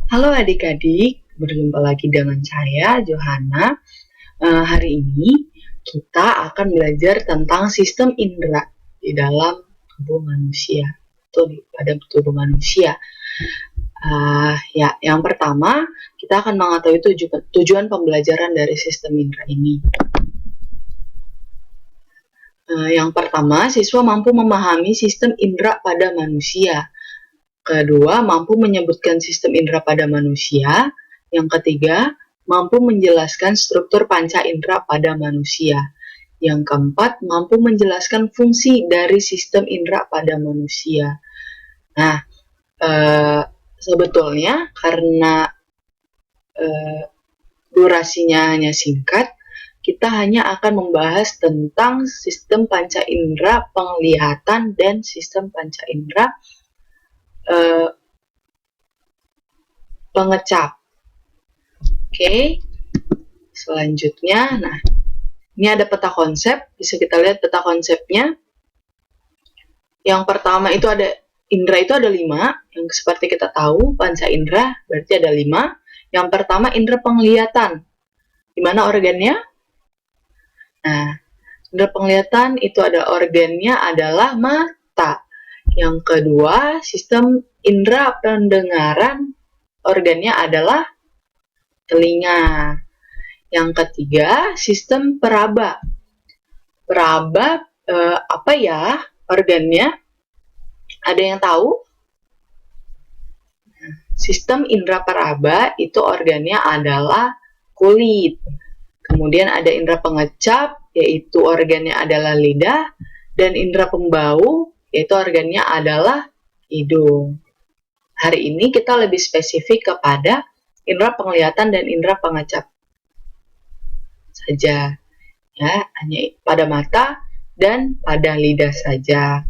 Halo adik-adik, berjumpa lagi dengan saya, Johanna. Hari ini kita akan belajar tentang sistem indera di dalam tubuh manusia, atau pada tubuh manusia. Yang pertama, kita akan mengetahui tujuan pembelajaran dari sistem indera ini. Yang pertama, siswa mampu memahami sistem indera pada manusia. Kedua, mampu menyebutkan sistem indera pada manusia. Yang ketiga, mampu menjelaskan struktur panca indera pada manusia. Yang keempat, mampu menjelaskan fungsi dari sistem indera pada manusia. Nah, sebetulnya karena durasinya hanya singkat, kita hanya akan membahas tentang sistem panca indera penglihatan dan sistem panca indera pengecap. Oke, selanjutnya, nah ini ada peta konsep, bisa kita lihat peta konsepnya. Yang pertama itu ada indera itu ada 5, yang seperti kita tahu panca indera berarti ada 5. Yang pertama indera penglihatan, di mana organnya? Nah, indera penglihatan itu ada organnya adalah mata. Yang kedua, sistem indera pendengaran, organnya adalah telinga. Yang ketiga, sistem peraba. Peraba apa ya organnya? Ada yang tahu? Sistem indera peraba itu organnya adalah kulit. Kemudian ada indera pengecap, yaitu organnya adalah lidah. Dan indera pembau, yaitu organnya adalah hidung. Hari ini kita lebih spesifik kepada indera penglihatan dan indera pengecap saja, ya, hanya pada mata dan pada lidah saja.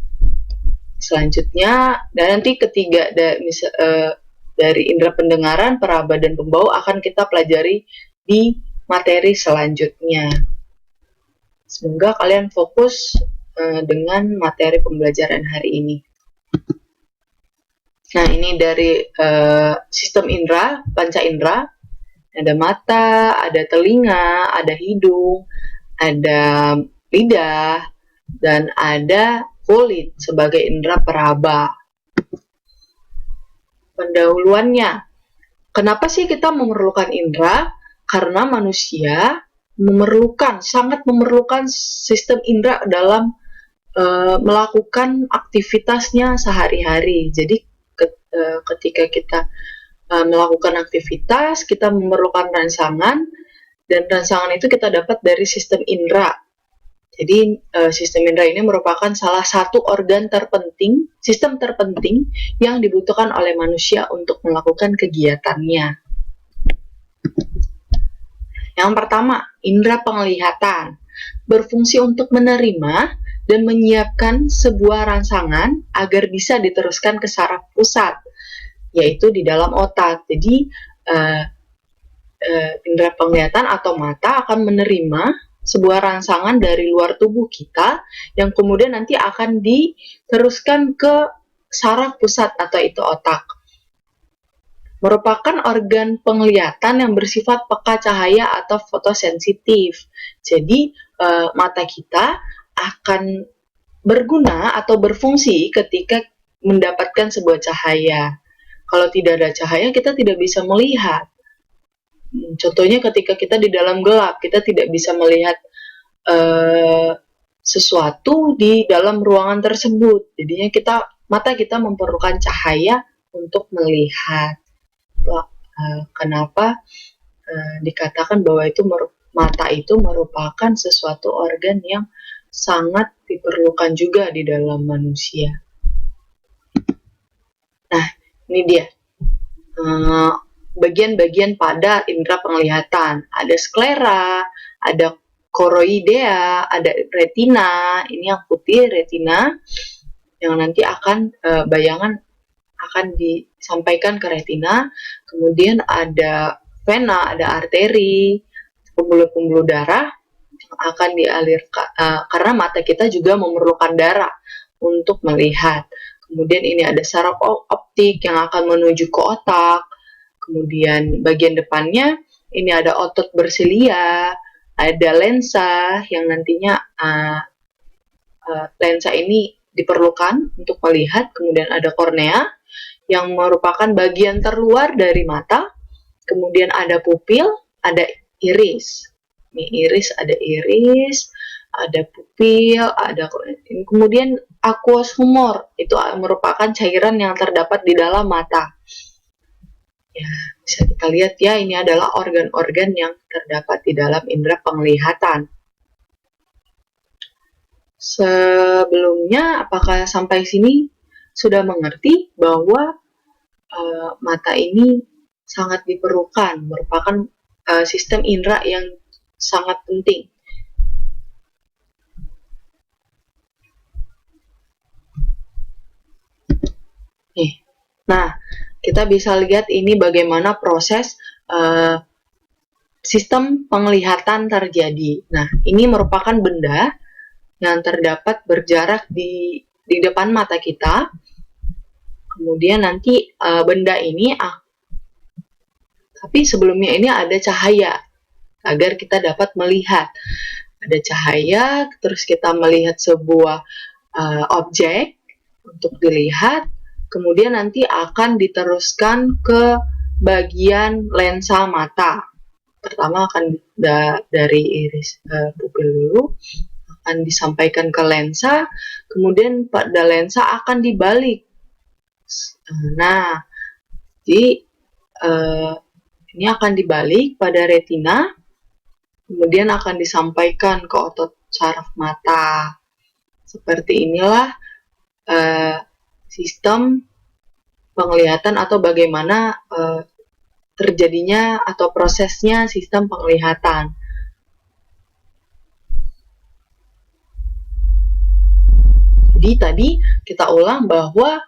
Selanjutnya, dan nanti ketiga dari indera pendengaran, peraba dan pembau akan kita pelajari di materi selanjutnya. Semoga kalian fokus dengan materi pembelajaran hari ini. Nah, ini dari sistem indera, panca indera. Ada mata, ada telinga, ada hidung, ada lidah, dan ada kulit sebagai indera peraba. Pendahuluannya, kenapa sih kita memerlukan indera? Karena manusia sangat memerlukan sistem indera dalam melakukan aktivitasnya sehari-hari. Jadi ketika kita melakukan aktivitas, kita memerlukan rangsangan, dan rangsangan itu kita dapat dari sistem indera. Jadi sistem indera ini merupakan salah satu sistem terpenting yang dibutuhkan oleh manusia untuk melakukan kegiatannya. Yang pertama, indera penglihatan berfungsi untuk menerima dan menyiapkan sebuah rangsangan agar bisa diteruskan ke saraf pusat, yaitu di dalam otak. Jadi indera penglihatan atau mata akan menerima sebuah rangsangan dari luar tubuh kita yang kemudian nanti akan diteruskan ke saraf pusat atau itu otak. Merupakan organ penglihatan yang bersifat peka cahaya atau fotosensitif. Jadi mata kita akan berguna atau berfungsi ketika mendapatkan sebuah cahaya. Kalau tidak ada cahaya, kita tidak bisa melihat. Contohnya ketika kita di dalam gelap, kita tidak bisa melihat sesuatu di dalam ruangan tersebut. Jadinya mata kita memerlukan cahaya untuk melihat. Kenapa dikatakan bahwa mata itu merupakan sesuatu organ yang sangat diperlukan juga di dalam manusia. Nah, ini dia bagian-bagian pada indera penglihatan. Ada sklera, ada koroidea, ada retina. Ini yang putih retina, yang nanti bayangan akan disampaikan ke retina. Kemudian ada vena, ada arteri, pembuluh-pembuluh darah yang akan dialirkan karena mata kita juga memerlukan darah untuk melihat. Kemudian ini ada saraf optik yang akan menuju ke otak. Kemudian bagian depannya ini ada otot bersilia, ada lensa yang nantinya lensa ini diperlukan untuk melihat. Kemudian ada kornea yang merupakan bagian terluar dari mata. Kemudian ada pupil, ada iris. Ini iris, ada pupil, ada kemudian aqueous humor, itu merupakan cairan yang terdapat di dalam mata. Ya, bisa kita lihat ya, ini adalah organ-organ yang terdapat di dalam indera penglihatan. Sebelumnya, apakah sampai sini sudah mengerti bahwa mata ini sangat diperlukan, merupakan sistem indera yang sangat penting. Nah, kita bisa lihat ini bagaimana proses sistem penglihatan terjadi. Nah, ini merupakan benda yang terdapat berjarak di depan mata kita. Kemudian nanti benda ini, tapi sebelumnya ini ada cahaya agar kita dapat melihat. Ada cahaya, terus kita melihat sebuah objek untuk dilihat. Kemudian nanti akan diteruskan ke bagian lensa mata. Pertama akan dari iris pupil dulu, akan disampaikan ke lensa, kemudian pada lensa akan dibalik. Nah, jadi ini akan dibalik pada retina, kemudian akan disampaikan ke otot saraf mata. Seperti inilah sistem penglihatan atau bagaimana terjadinya atau prosesnya sistem penglihatan. Jadi tadi kita ulang bahwa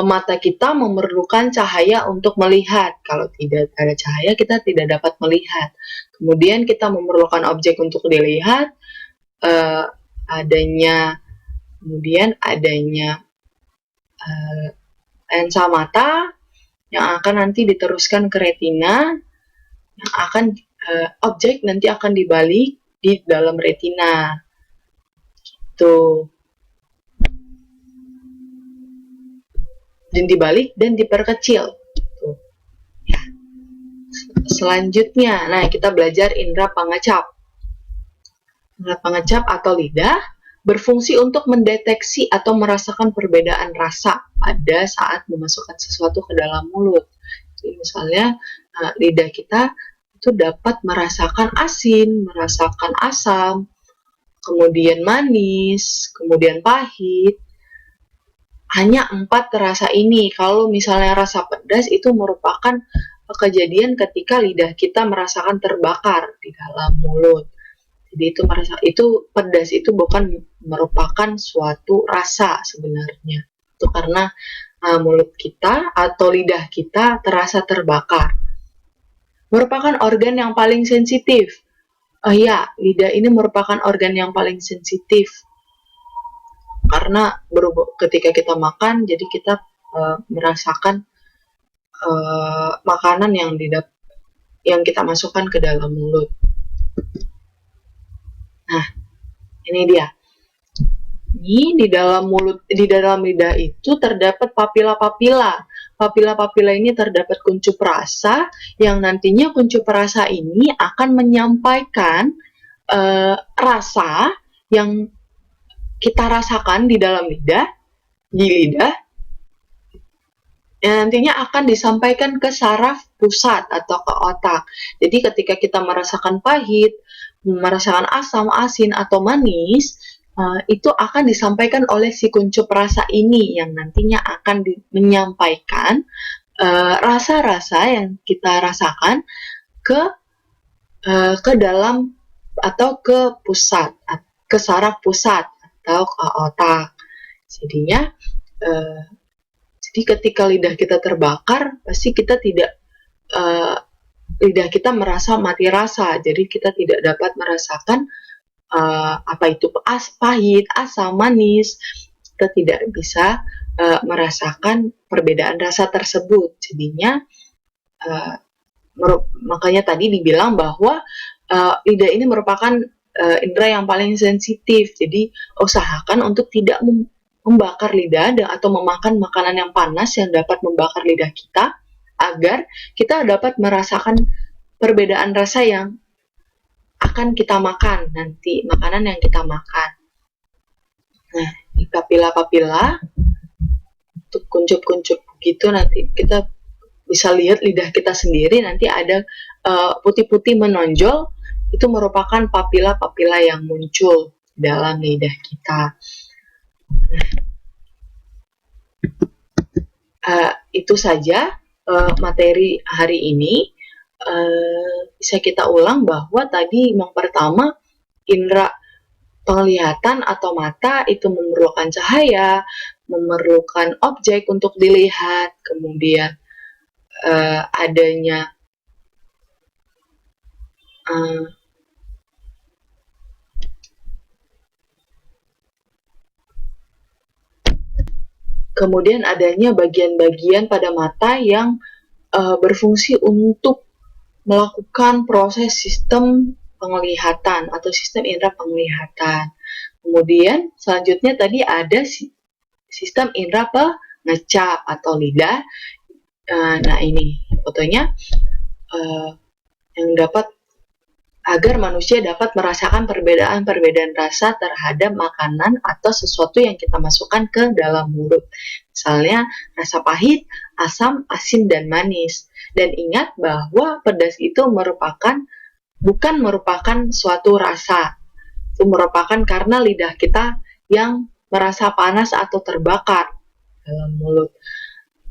mata kita memerlukan cahaya untuk melihat. Kalau tidak ada cahaya, kita tidak dapat melihat. Kemudian kita memerlukan objek untuk dilihat, kemudian adanya lensa mata yang akan nanti diteruskan ke retina, yang akan objek nanti akan dibalik di dalam retina. Gitu. Dan dibalik dan diperkecil. Tuh. Ya. Selanjutnya, nah kita belajar indera pengecap. Indera pengecap atau lidah berfungsi untuk mendeteksi atau merasakan perbedaan rasa pada saat memasukkan sesuatu ke dalam mulut. Jadi misalnya lidah kita itu dapat merasakan asin, merasakan asam, kemudian manis, kemudian pahit. Hanya 4 rasa ini. Kalau misalnya rasa pedas itu merupakan kejadian ketika lidah kita merasakan terbakar di dalam mulut. Jadi itu pedas itu bukan merupakan suatu rasa sebenarnya. Itu karena mulut kita atau lidah kita terasa terbakar. Merupakan organ yang paling sensitif. Ya, lidah ini merupakan organ yang paling sensitif. Karena ketika kita makan, jadi kita merasakan makanan yang kita masukkan ke dalam mulut. Nah, ini dia. Ini di dalam lidah itu terdapat papila-papila. Papila-papila ini terdapat kuncup rasa, yang nantinya kuncup rasa ini akan menyampaikan rasa yang kita rasakan di dalam lidah, yang nantinya akan disampaikan ke saraf pusat atau ke otak. Jadi ketika kita merasakan pahit, merasakan asam, asin, atau manis, itu akan disampaikan oleh si kuncup rasa ini yang nantinya akan menyampaikan rasa-rasa yang kita rasakan ke dalam atau ke pusat, ke saraf pusat atau ke otak. Jadinya jadi ketika lidah kita terbakar, pasti kita lidah kita merasa mati rasa. Jadi kita tidak dapat merasakan apa itu pahit, asam, manis. Kita tidak bisa merasakan perbedaan rasa tersebut. Jadinya makanya tadi dibilang bahwa lidah ini merupakan indera yang paling sensitif. Jadi usahakan untuk tidak membakar lidah atau memakan makanan yang panas yang dapat membakar lidah kita, agar kita dapat merasakan perbedaan rasa yang akan kita makan nanti, makanan yang kita makan. Nah, di papila-papila untuk kuncup-kuncup gitu, nanti kita bisa lihat lidah kita sendiri, nanti ada putih-putih menonjol, itu merupakan papila-papila yang muncul dalam lidah kita. Itu saja materi hari ini. Bisa kita ulang bahwa tadi yang pertama, indera penglihatan atau mata itu memerlukan cahaya, memerlukan objek untuk dilihat, kemudian adanya kemudian adanya bagian-bagian pada mata yang berfungsi untuk melakukan proses sistem penglihatan atau sistem indera penglihatan. Kemudian selanjutnya tadi ada sistem indera pengecap atau lidah. Nah, ini fotonya yang dapat agar manusia dapat merasakan perbedaan-perbedaan rasa terhadap makanan atau sesuatu yang kita masukkan ke dalam mulut. Misalnya rasa pahit, asam, asin, dan manis. Dan ingat bahwa pedas itu bukan merupakan suatu rasa. Itu merupakan karena lidah kita yang merasa panas atau terbakar dalam mulut.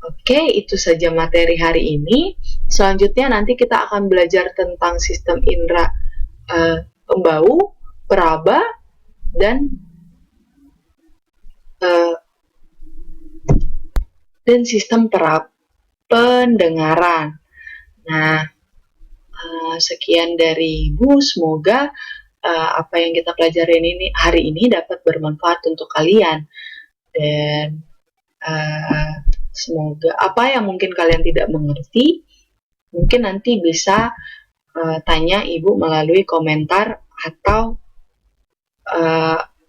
Oke, itu saja materi hari ini. Selanjutnya nanti kita akan belajar tentang sistem indera pembau, peraba, dan sistem pendengaran. Nah, sekian dari Ibu. Semoga apa yang kita pelajari ini hari ini dapat bermanfaat untuk kalian, dan semoga apa yang mungkin kalian tidak mengerti, mungkin nanti bisa tanya Ibu melalui komentar atau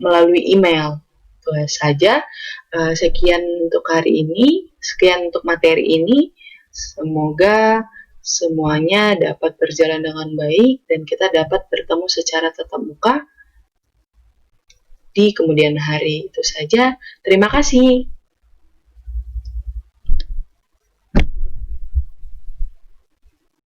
melalui email. Itu saja. Sekian untuk hari ini, sekian untuk materi ini. Semoga semuanya dapat berjalan dengan baik dan kita dapat bertemu secara tatap muka di kemudian hari. Itu saja. Terima kasih.